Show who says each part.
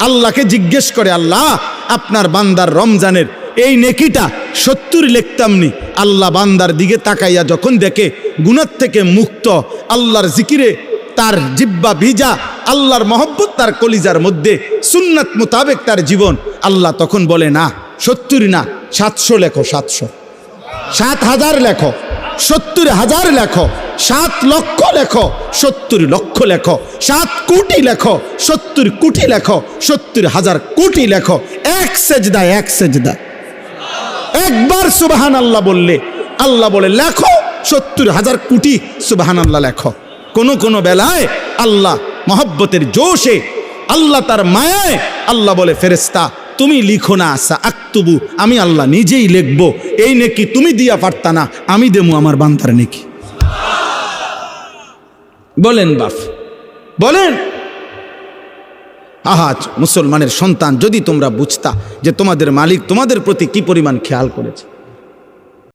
Speaker 1: আল্লাহকে জিজ্ঞেস করে, আল্লাহ আপনার বান্দার রমজানের এই নেকিটা 70 লিখতাম নি। আল্লাহ বান্দার দিকে তাকাইয়া যখন দেখে গুনাহ থেকে মুক্ত, আল্লাহর জিকিরে তার জিব্বা ভিজা, আল্লাহর মহব্বত তার কলিজার মধ্যে, সুন্নাত মোতাবেক তার জীবন, আল্লাহ তখন বলে না 70 না 700 লেখো, 700, 7,000 লেখো, 70,000 লেখো, 7 লক্ষ লেখো, 70 লক্ষ লেখো, 7 কোটি লেখো, 70 কোটি লেখো, 70,000 কোটি লেখো। এক সেজদা, এক সেজদা, একবার সুবহানাল্লাহ বললে আল্লাহ বলে লেখো 70,000 কোটি সুবহানাল্লাহ লেখো। কোন বেলায় আল্লাহ মহব্বতের জোশে, আল্লাহ তার মায়ায় আল্লাহ বলে, ফেরেশতা তুমি লিখো না, আসা আক্তুবু, আমি আল্লাহ নিজেই লিখবো। এই নেকি তুমি দিয়া পারতা না, আমি দেবো আমার বান্দার নেকি। বলেন বাপ, বলেন। আহাজ মুসলমানের সন্তান, যদি তোমরা বুঝতা যে তোমাদের মালিক তোমাদের প্রতি কি পরিমাণ খেয়াল করেছে।